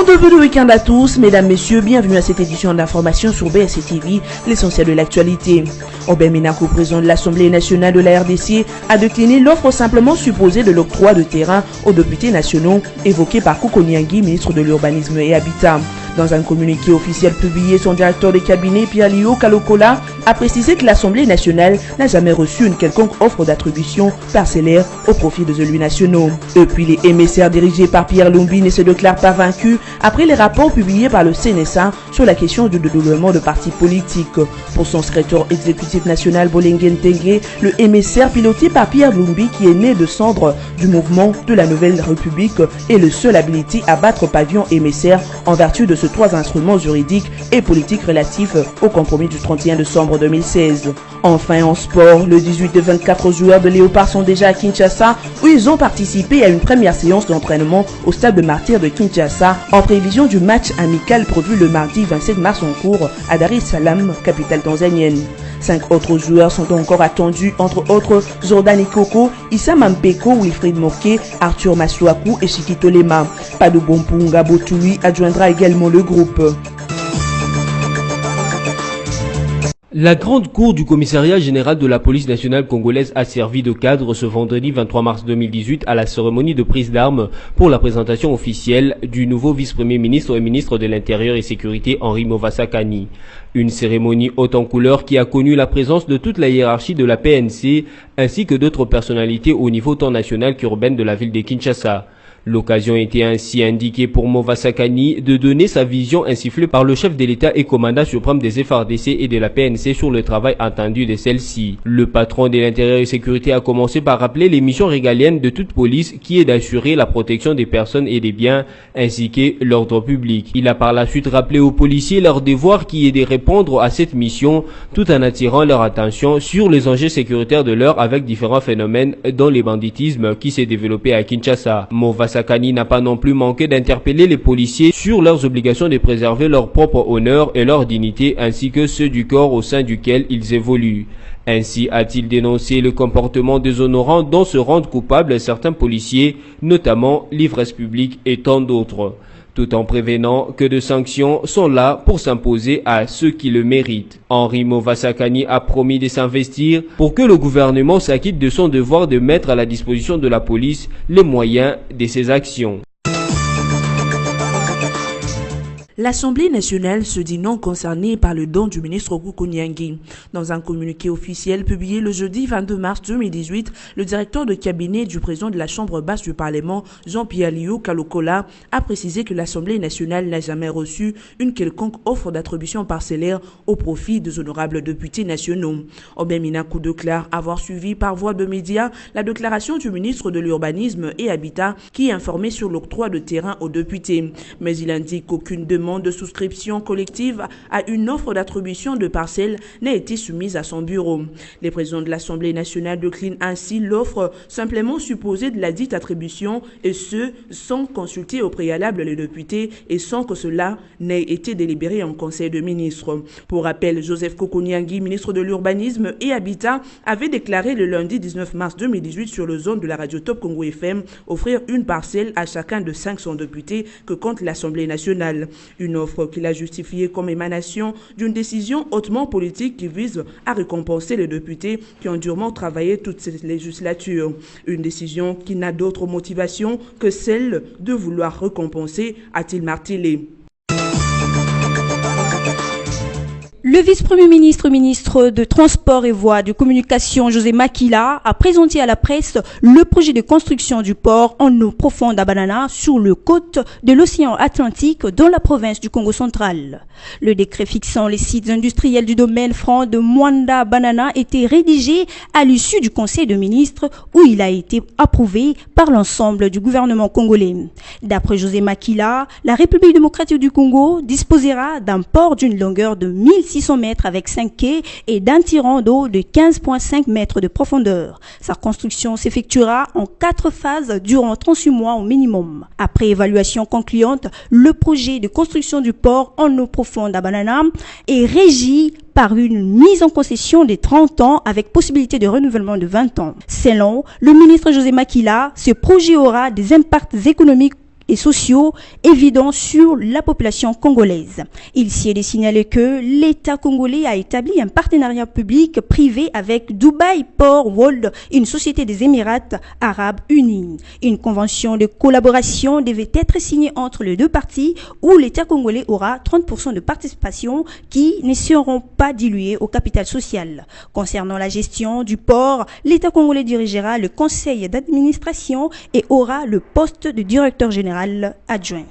Bon début de week-end à tous, mesdames, messieurs, bienvenue à cette édition d'information sur BSC TV, l'essentiel de l'actualité. Obed Minakou, président de l'Assemblée nationale de la RDC, a décliné l'offre simplement supposée de l'octroi de terrain aux députés nationaux évoquée par Koko Niangui, ministre de l'Urbanisme et Habitat. Dans un communiqué officiel publié, son directeur de cabinet, Pierre-Lio Kalokola, a précisé que l'Assemblée nationale n'a jamais reçu une quelconque offre d'attribution parcellaire au profit des élus nationaux. Depuis, les émissaires dirigés par Pierre Lumbi ne se déclarent pas vaincus après les rapports publiés par le CNSA sur la question du dédoublement de partis politiques. Pour son secrétaire exécutif national Bolengen Tengue, le émissaire piloté par Pierre Lumbi, qui est né de cendres du mouvement de la Nouvelle République, est le seul habilité à battre pavillon émissaire en vertu de ces trois instruments juridiques et politiques relatifs au compromis du 31 décembre 2016. Enfin, en sport, le 18 de 24 joueurs de Léopard sont déjà à Kinshasa, où ils ont participé à une première séance d'entraînement au stade de Martyrs de Kinshasa en prévision du match amical prévu le mardi 27 mars en cours à Dar es Salaam, capitale tanzanienne. 5 autres joueurs sont encore attendus, entre autres Jordan Ikoko, Issa Mampeko, Wilfried Moké, Arthur Masuaku et Shikito Lema. Padou Bompunga Botui adjoindra également le groupe. La grande cour du commissariat général de la police nationale congolaise a servi de cadre ce vendredi 23 mars 2018 à la cérémonie de prise d'armes pour la présentation officielle du nouveau vice-premier ministre et ministre de l'Intérieur et Sécurité Henri Movasakani. Une cérémonie haute en couleur qui a connu la présence de toute la hiérarchie de la PNC ainsi que d'autres personnalités au niveau tant national qu'urbain de la ville de Kinshasa. L'occasion était ainsi indiquée pour Movasakani de donner sa vision insufflée par le chef de l'État et commandant suprême des FARDC et de la PNC sur le travail attendu de celle-ci. Le patron de l'Intérieur et Sécurité a commencé par rappeler les missions régaliennes de toute police qui est d'assurer la protection des personnes et des biens ainsi que l'ordre public. Il a par la suite rappelé aux policiers leur devoir qui est de répondre à cette mission tout en attirant leur attention sur les enjeux sécuritaires de l'heure avec différents phénomènes dont le banditisme qui s'est développé à Kinshasa. Movasakani n'a pas non plus manqué d'interpeller les policiers sur leurs obligations de préserver leur propre honneur et leur dignité ainsi que ceux du corps au sein duquel ils évoluent. Ainsi a-t-il dénoncé le comportement déshonorant dont se rendent coupables certains policiers, notamment l'ivresse publique et tant d'autres, tout en prévenant que de sanctions sont là pour s'imposer à ceux qui le méritent. Henri Movasakani a promis de s'investir pour que le gouvernement s'acquitte de son devoir de mettre à la disposition de la police les moyens de ses actions. L'Assemblée nationale se dit non concernée par le don du ministre Koko Niangui. Dans un communiqué officiel publié le jeudi 22 mars 2018, le directeur de cabinet du président de la Chambre basse du Parlement, Jean-Pierre-Lio Kalokola, a précisé que l'Assemblée nationale n'a jamais reçu une quelconque offre d'attribution parcellaire au profit des honorables députés nationaux. Obed Minakou déclare avoir suivi par voie de médias la déclaration du ministre de l'Urbanisme et Habitat qui informait sur l'octroi de terrain aux députés. Mais il indique qu'aucune demande de souscription collective à une offre d'attribution de parcelles n'a été soumise à son bureau. Les présidents de l'Assemblée nationale déclinent ainsi l'offre simplement supposée de la dite attribution et ce, sans consulter au préalable les députés et sans que cela n'ait été délibéré en Conseil de ministres. Pour rappel, Joseph Koko Niangui, ministre de l'Urbanisme et Habitat, avait déclaré le lundi 19 mars 2018 sur le zone de la radio Top Congo FM offrir une parcelle à chacun de 500 députés que compte l'Assemblée nationale. Une offre qu'il a justifiée comme émanation d'une décision hautement politique qui vise à récompenser les députés qui ont durement travaillé toute cette législature. Une décision qui n'a d'autre motivation que celle de vouloir récompenser, a-t-il martelé. Le vice-premier ministre, ministre de Transport et Voies de Communication, José Makila, a présenté à la presse le projet de construction du port en eau profonde à Banana sur le côte de l'océan Atlantique dans la province du Congo central. Le décret fixant les sites industriels du domaine franc de Mwanda Banana était rédigé à l'issue du Conseil de ministres où il a été approuvé par l'ensemble du gouvernement congolais. D'après José Makila, la République démocratique du Congo disposera d'un port d'une longueur de 1600 mètres avec 5 quais et d'un tirant d'eau de 15,5 mètres de profondeur. Sa construction s'effectuera en 4 phases durant 38 mois au minimum. Après évaluation concluante, le projet de construction du port en eau profonde à Banana est régi par une mise en concession de 30 ans avec possibilité de renouvellement de 20 ans. Selon le ministre José Makila, ce projet aura des impacts économiques et sociaux évidents sur la population congolaise. Il s'y est de signaler que l'État congolais a établi un partenariat public-privé avec Dubai Port World, une société des Émirats arabes unis. Une convention de collaboration devait être signée entre les deux parties où l'État congolais aura 30% de participation qui ne seront pas diluées au capital social. Concernant la gestion du port, l'État congolais dirigera le conseil d'administration et aura le poste de directeur général adjoint.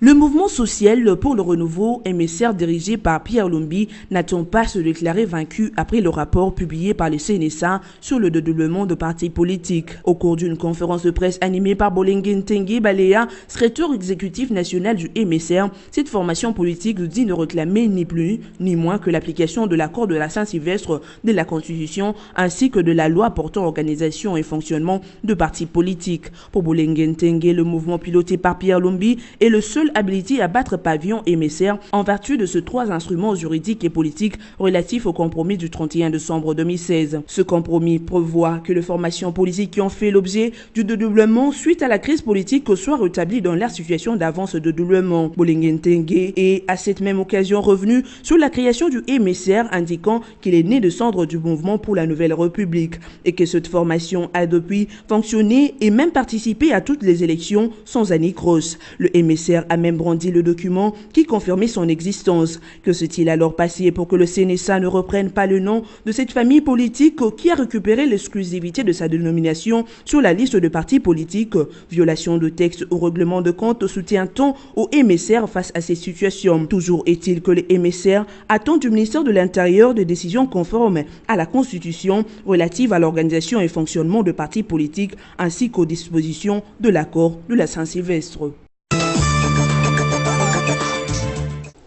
Le mouvement social pour le renouveau MSR dirigé par Pierre Lumbi n'attend pas se déclarer vaincu après le rapport publié par le CNSA sur le dédoublement de partis politiques. Au cours d'une conférence de presse animée par Bolengue Ntengue Balea, secrétaire exécutif national du MSR, cette formation politique dit ne réclamer ni plus ni moins que l'application de l'accord de la Saint-Sylvestre de la Constitution ainsi que de la loi portant organisation et fonctionnement de partis politiques. Pour Bolengue Ntengue, le mouvement piloté par Pierre Lumbi est le seul habilité à battre pavillon MSR en vertu de ces trois instruments juridiques et politiques relatifs au compromis du 31 décembre 2016. Ce compromis prévoit que les formations politiques qui ont fait l'objet du dédoublement suite à la crise politique soient rétablies dans leur situation d'avance de dédoublement. Bolengue Ntengue est à cette même occasion revenu sur la création du MSR, indiquant qu'il est né de cendres du mouvement pour la Nouvelle République et que cette formation a depuis fonctionné et même participé à toutes les élections sans anicroche. Le MSR a même brandi le document qui confirmait son existence. Que s'est-il alors passé pour que le CNSA ne reprenne pas le nom de cette famille politique qui a récupéré l'exclusivité de sa dénomination sur la liste de partis politiques? Violation de texte ou règlement de compte soutient-on au MSR face à ces situations? Toujours est-il que le MSR attend du ministère de l'Intérieur des décisions conformes à la Constitution relative à l'organisation et fonctionnement de partis politiques ainsi qu'aux dispositions de l'accord de la Saint-Sylvestre.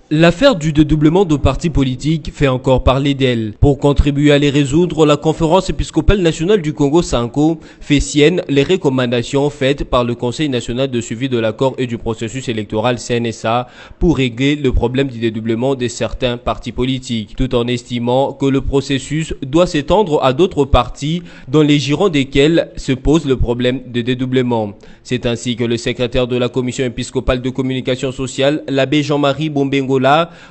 L'affaire du dédoublement de partis politiques fait encore parler d'elle. Pour contribuer à les résoudre, la Conférence épiscopale nationale du Congo Sanko fait sienne les recommandations faites par le Conseil national de suivi de l'accord et du processus électoral CNSA pour régler le problème du dédoublement de certains partis politiques, tout en estimant que le processus doit s'étendre à d'autres partis dans les girons desquels se pose le problème de dédoublement. C'est ainsi que le secrétaire de la Commission épiscopale de communication sociale, l'abbé Jean-Marie Bombengo,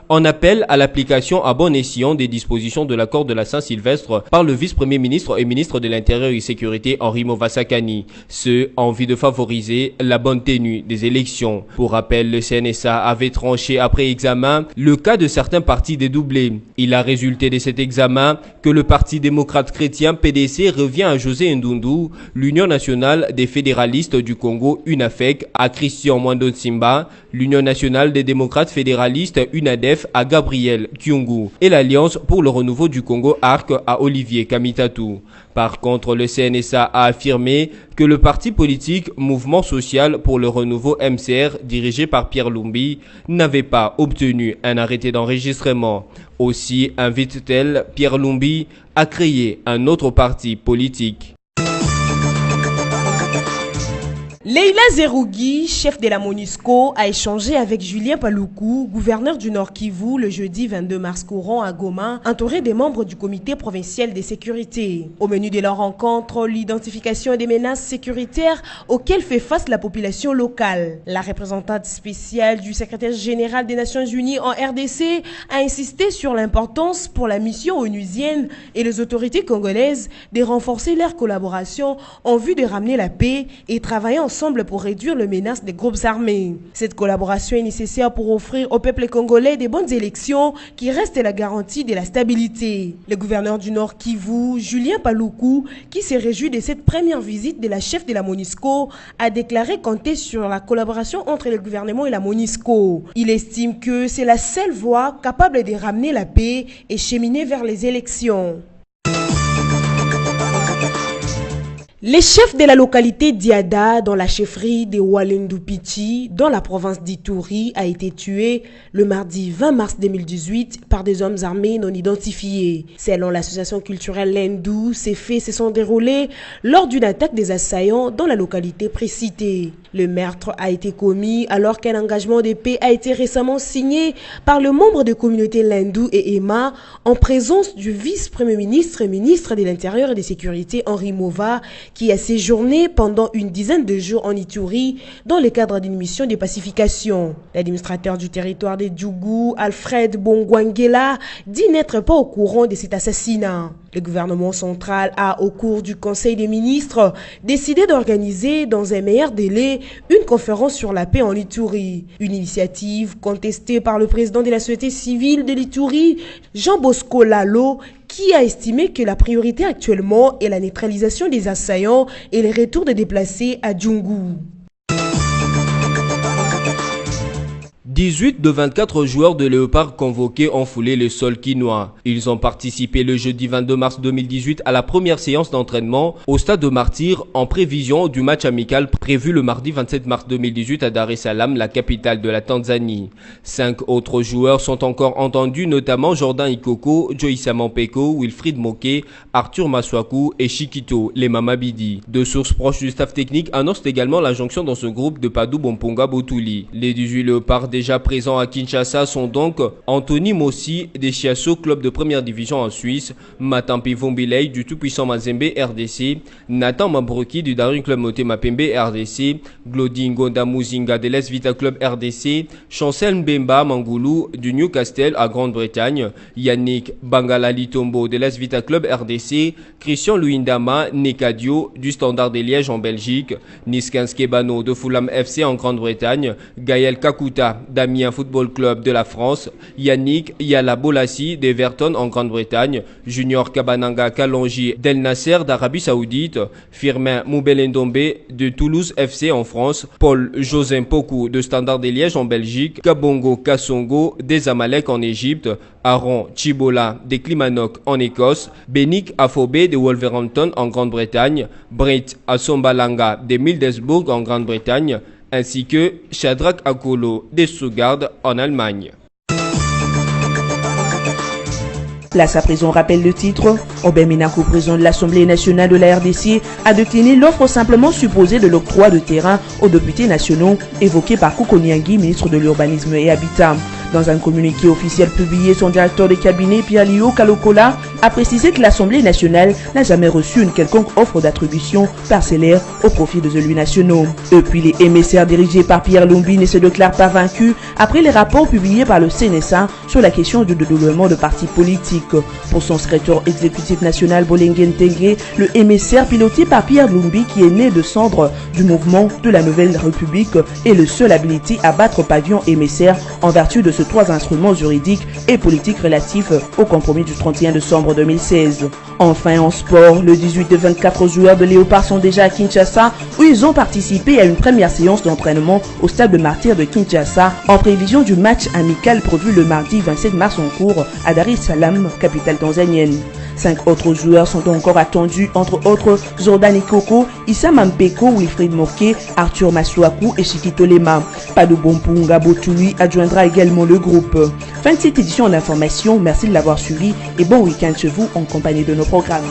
en appelle à l'application à bon escient des dispositions de l'accord de la Saint-Sylvestre par le vice-premier ministre et ministre de l'Intérieur et Sécurité Henri Movasakani, ce en vue de favoriser la bonne tenue des élections. Pour rappel, le CNSA avait tranché après examen le cas de certains partis dédoublés. Il a résulté de cet examen que le Parti démocrate chrétien PDC revient à José Ndundu, l'Union nationale des fédéralistes du Congo UNAFEC à Christian Mwando Tsimba, l'Union nationale des démocrates fédéralistes UNADEF à Gabriel Kyungu et l'Alliance pour le renouveau du Congo ARC à Olivier Kamitatou. Par contre, le CNSA a affirmé que le parti politique Mouvement social pour le renouveau MCR, dirigé par Pierre Lumbi, n'avait pas obtenu un arrêté d'enregistrement. Aussi invite-t-elle Pierre Lumbi à créer un autre parti politique. Leila Zerougui, chef de la MONUSCO, a échangé avec Julien Paluku, gouverneur du Nord Kivu, le jeudi 22 mars courant à Goma, entouré des membres du comité provincial de sécurité. Au menu de leur rencontre, l'identification des menaces sécuritaires auxquelles fait face la population locale. La représentante spéciale du secrétaire général des Nations Unies en RDC a insisté sur l'importance pour la mission onusienne et les autorités congolaises de renforcer leur collaboration en vue de ramener la paix et travailler ensemble pour réduire les menaces des groupes armés. Cette collaboration est nécessaire pour offrir au peuple congolais des bonnes élections qui restent la garantie de la stabilité. Le gouverneur du Nord Kivu, Julien Paluku, qui s'est réjoui de cette première visite de la chef de la MONUSCO, a déclaré compter sur la collaboration entre le gouvernement et la MONUSCO. Il estime que c'est la seule voie capable de ramener la paix et cheminer vers les élections. Les chefs de la localité d'Iada, dans la chefferie de Walendu-Pichi, dans la province d'Ituri, a été tué le mardi 20 mars 2018 par des hommes armés non identifiés. Selon l'association culturelle Lendu, ces faits se sont déroulés lors d'une attaque des assaillants dans la localité précitée. Le meurtre a été commis alors qu'un engagement de paix a été récemment signé par le membre de communauté Lendu et Emma en présence du vice-premier ministre et ministre de l'Intérieur et de Sécurité Henri Mova, qui a séjourné pendant une dizaine de jours en Ituri dans le cadre d'une mission de pacification. L'administrateur du territoire des Djougou, Alfred Bongwangela, dit n'être pas au courant de cet assassinat. Le gouvernement central a, au cours du Conseil des ministres, décidé d'organiser dans un meilleur délai une conférence sur la paix en Ituri. Une initiative contestée par le président de la société civile de l'Ituri, Jean Bosco Lalo, qui a estimé que la priorité actuellement est la neutralisation des assaillants et le retour des déplacés à Djougou. 18 de 24 joueurs de Léopard convoqués ont foulé le sol quinois. Ils ont participé le jeudi 22 mars 2018 à la première séance d'entraînement au stade de Martyr en prévision du match amical prévu le mardi 27 mars 2018 à Dar es Salaam, la capitale de la Tanzanie. 5 autres joueurs sont encore entendus, notamment Jordan Ikoko, Joyce Mampeko, Wilfried Moké, Arthur Maswaku et Chiquito, les Mamabidi. Deux sources proches du staff technique annoncent également la jonction dans ce groupe de Padou Bomponga Botuli. Les 18 Léopards déjà présents à Kinshasa sont donc Anthony Mossi des Chiasso, club de première division en Suisse, Matampi Vombilei du tout-puissant Mazembe RDC, Nathan Mabroki du Daring Club Motema Pembe RDC, Glody Ngonda Muzinga de l'Es Vita Club RDC, Chancel Mbemba Mangoulou du Newcastle à Grande-Bretagne, Yannick Bangalali Tombo de l'Es Vita Club RDC, Christian Luindama Nekadio du Standard de Liège en Belgique, Niskans Kebano de Fulham FC en Grande-Bretagne, Gaël Kakuta Damien Football Club de la France, Yannick Yala Bolassi d'Everton en Grande-Bretagne, Junior Kabananga Kalonji d'El Nasser d'Arabie Saoudite, Firmin Moubelendombe de Toulouse FC en France, Paul José Poku de Standard de Liège en Belgique, Kabongo Kassongo des Amalek en Égypte, Aaron Chibola des Klimanok en Écosse, Benik Afobe de Wolverhampton en Grande-Bretagne, Brett Assombalanga de Middlesbrough en Grande-Bretagne, ainsi que Shadrach Akolo des Stuttgart en Allemagne. Place à présent, rappelle le titre. Obed Ménako, président de l'Assemblée nationale de la RDC, a décliné l'offre simplement supposée de l'octroi de terrain aux députés nationaux évoquée par Koko Niangui, ministre de l'Urbanisme et Habitat. Dans un communiqué officiel publié, son directeur de cabinet, Pierre-Lio Kalokola, a précisé que l'Assemblée nationale n'a jamais reçu une quelconque offre d'attribution parcellaire au profit des élus nationaux. Et puis les émissaires dirigés par Pierre Lumbi ne se déclarent pas vaincus après les rapports publiés par le CNSA sur la question du dédoublement de partis politiques. Pour son secrétaire exécutif national Bolengen Tengue, le émissaire piloté par Pierre Lumbi, qui est né de cendres du mouvement de la Nouvelle République, est le seul habilité à battre pavillon émissaire en vertu de ces 3 instruments juridiques et politiques relatifs au compromis du 31 décembre 2016. Enfin, en sport, le 18 de 24 joueurs de Léopard sont déjà à Kinshasa, où ils ont participé à une première séance d'entraînement au stade de Martyr de Kinshasa en prévision du match amical prévu le mardi 27 mars en cours à Dar es Salaam, capitale tanzanienne. 5 autres joueurs sont encore attendus, entre autres Jordan Ikoko, Issa Mampeko, Wilfried Moké, Arthur Maswaku et Chiquito Lema. Padou Bomponga Botuli adjoindra également le groupe. Fin de cette édition d'information, merci de l'avoir suivi et bon week-end chez vous en compagnie de nos programmes.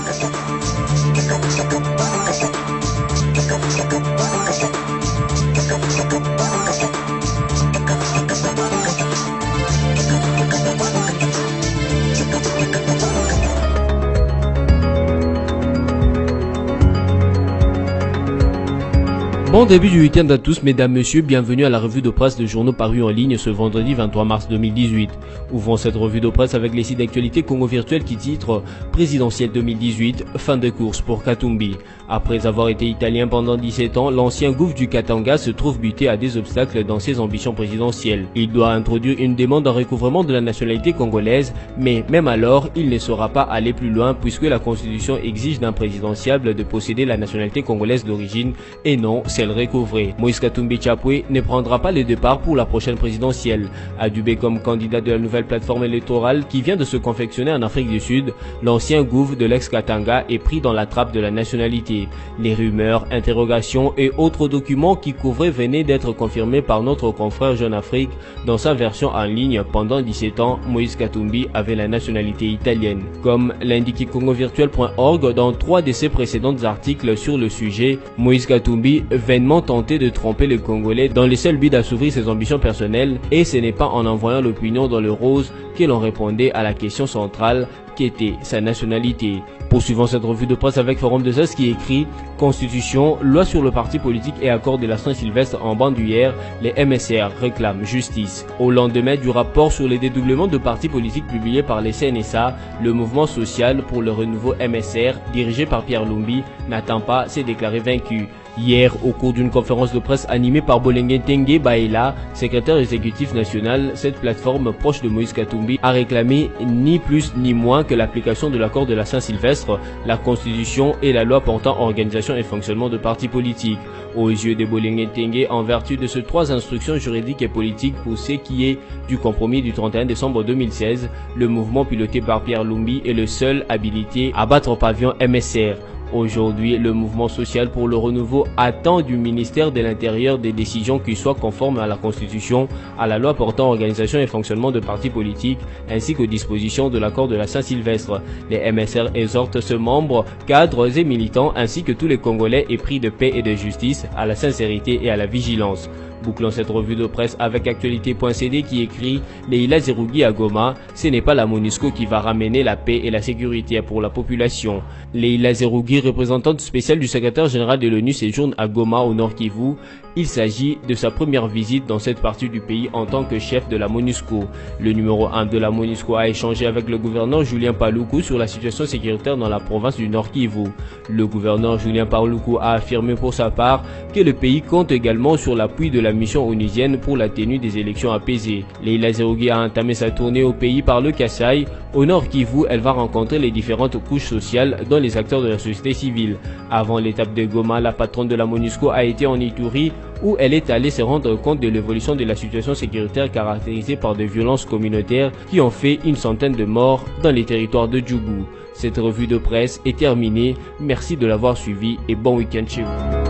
Bon début du week-end à tous, mesdames, messieurs, bienvenue à la revue de presse de journaux parus en ligne ce vendredi 23 mars 2018. Ouvrons cette revue de presse avec les sites d'actualité Congo Virtuel qui titre « Présidentielle 2018, fin de course pour Katumbi ». Après avoir été italien pendant 17 ans, l'ancien gouffre du Katanga se trouve buté à des obstacles dans ses ambitions présidentielles. Il doit introduire une demande en recouvrement de la nationalité congolaise, mais même alors, il ne saura pas aller plus loin puisque la Constitution exige d'un présidentiable de posséder la nationalité congolaise d'origine et non celle recouvrée. Moïse Katumbi Chapwe ne prendra pas le départ pour la prochaine présidentielle. Adubé comme candidat de la nouvelle plateforme électorale qui vient de se confectionner en Afrique du Sud, l'ancien gouffre de l'ex-Katanga est pris dans la trappe de la nationalité. Les rumeurs, interrogations et autres documents qui couvraient venaient d'être confirmés par notre confrère Jeune Afrique. Dans sa version en ligne, pendant 17 ans, Moïse Katumbi avait la nationalité italienne. Comme l'indique congovirtuel.org dans 3 de ses précédents articles sur le sujet, Moïse Katumbi vainement tenté de tromper les Congolais dans le seul but d'assouvir ses ambitions personnelles, et ce n'est pas en envoyant l'opinion dans le rose que l'on répondait à la question centrale: qu'était sa nationalité. Poursuivons cette revue de presse avec Forum de Zaz qui écrit « Constitution, loi sur le parti politique et accord de la Saint-Sylvestre en Bandoulière, les MSR réclament justice ». Au lendemain du rapport sur les dédoublements de partis politiques publié par les CNSA, le mouvement social pour le renouveau MSR, dirigé par Pierre Lumbi, n'attend pas s'est déclaré vaincu. Hier, au cours d'une conférence de presse animée par Bolengue Tengue Baela, secrétaire exécutif national, cette plateforme proche de Moïse Katumbi a réclamé ni plus ni moins que l'application de l'accord de la Saint-Sylvestre, la Constitution et la loi portant organisation et fonctionnement de partis politiques. Aux yeux de Bolengue Tengue, en vertu de ces 3 instructions juridiques et politiques pour ce qui est du compromis du 31 décembre 2016, le mouvement piloté par Pierre Lumbi est le seul habilité à battre au pavillon MSR. Aujourd'hui, le mouvement social pour le renouveau attend du ministère de l'Intérieur des décisions qui soient conformes à la Constitution, à la loi portant organisation et fonctionnement de partis politiques, ainsi qu'aux dispositions de l'accord de la Saint-Sylvestre. Les MSR exhortent ses membres, cadres et militants, ainsi que tous les Congolais épris de paix et de justice, à la sincérité et à la vigilance. Bouclons cette revue de presse avec actualité.cd qui écrit « Leila Zerougui à Goma, ce n'est pas la MONUSCO qui va ramener la paix et la sécurité pour la population ». Leila Zerougui, représentante spéciale du secrétaire général de l'ONU, séjourne à Goma au Nord Kivu. Il s'agit de sa première visite dans cette partie du pays en tant que chef de la MONUSCO. Le numéro 1 de la MONUSCO a échangé avec le gouverneur Julien Paluku sur la situation sécuritaire dans la province du Nord Kivu. Le gouverneur Julien Paluku a affirmé pour sa part que le pays compte également sur l'appui de la mission onusienne pour la tenue des élections apaisées. Leila Zerougui a entamé sa tournée au pays par le Kasaï. Au Nord Kivu, elle va rencontrer les différentes couches sociales dont les acteurs de la société civile. Avant l'étape de Goma, la patronne de la MONUSCO a été en Ituri où elle est allée se rendre compte de l'évolution de la situation sécuritaire caractérisée par des violences communautaires qui ont fait une centaine de morts dans les territoires de Djougou. Cette revue de presse est terminée. Merci de l'avoir suivi et bon week-end chez vous.